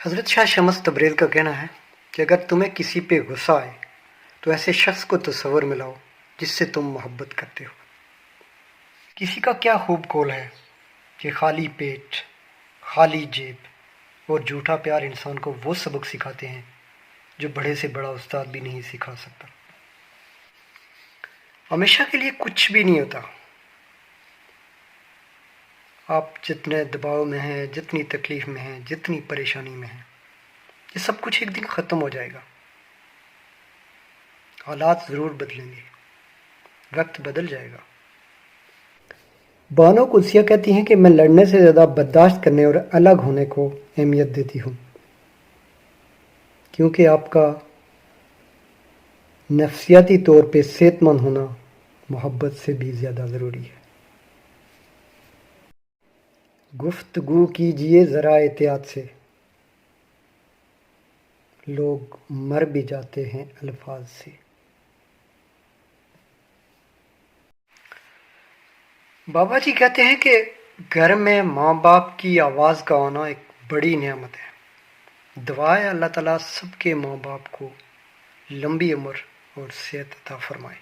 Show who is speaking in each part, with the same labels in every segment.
Speaker 1: हज़रत शाह शम्स तबरेज़ का कहना है कि अगर तुम्हें किसी पे गुस्सा आए तो ऐसे शख्स को तस्वर में लाओ जिससे तुम मोहब्बत करते हो। किसी का क्या खूब कौल है कि खाली पेट, खाली जेब और झूठा प्यार इंसान को वो सबक सिखाते हैं जो बड़े से बड़ा उस्ताद भी नहीं सिखा सकता। हमेशा के लिए कुछ भी नहीं होता। आप जितने दबाव में हैं, जितनी तकलीफ़ में हैं, जितनी परेशानी में हैं, ये सब कुछ एक दिन ख़त्म हो जाएगा। हालात ज़रूर बदलेंगे, वक्त बदल जाएगा। बानो कुदसिया कहती हैं कि मैं लड़ने से ज़्यादा बर्दाश्त करने और अलग होने को अहमियत देती हूँ, क्योंकि आपका नफ्सियाती तौर पे सेहतमंद होना मोहब्बत से भी ज़्यादा ज़रूरी है। गुफ्तगू कीजिए ज़रा एहतियात से, लोग मर भी जाते हैं अल्फाज से। बाबा जी कहते हैं कि घर में माँ बाप की आवाज़ का आना एक बड़ी नेमत है। दुआ है अल्लाह ताला सबके माँ बाप को लंबी उम्र और सेहत अता फरमाए।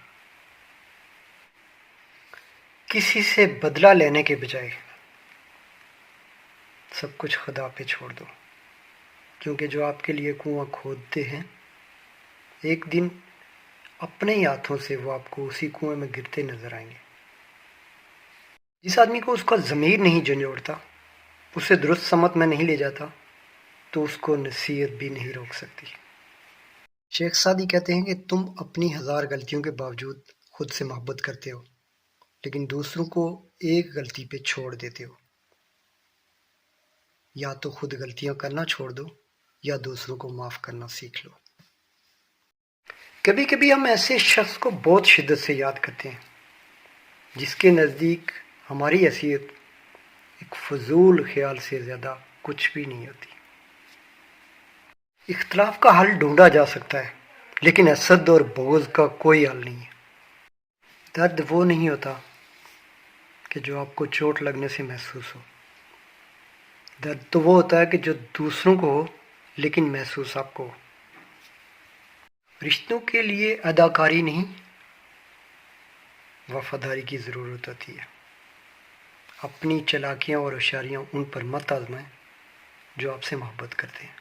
Speaker 1: किसी से बदला लेने के बजाय सब कुछ खुदा पे छोड़ दो, क्योंकि जो आपके लिए कुआं खोदते हैं एक दिन अपने ही हाथों से वो आपको उसी कुएं में गिरते नजर आएंगे। जिस आदमी को उसका ज़मीर नहीं झंझोड़ता, उसे दुरुस्त समत में नहीं ले जाता, तो उसको नसीहत भी नहीं रोक सकती। शेख सादी कहते हैं कि तुम अपनी 1000 गलतियों के बावजूद खुद से मोहब्बत करते हो, लेकिन दूसरों को एक गलती पे छोड़ देते हो। या तो खुद गलतियां करना छोड़ दो या दूसरों को माफ़ करना सीख लो। कभी कभी हम ऐसे शख्स को बहुत शिद्दत से याद करते हैं जिसके नज़दीक हमारी हैसियत एक फजूल ख्याल से ज़्यादा कुछ भी नहीं होती। इख्तलाफ का हल ढूंढा जा सकता है, लेकिन हसद और बोझ का कोई हल नहीं है। दर्द वो नहीं होता कि जो आपको चोट लगने से महसूस हो। दर्द तो वो होता है कि जो दूसरों को हो लेकिन महसूस आपको हो। रिश्तों के लिए अदाकारी नहीं, वफादारी की ज़रूरत होती है। अपनी चालाकियाँ और होशियारियाँ उन पर मत आजमाएं जो आपसे मोहब्बत करते हैं।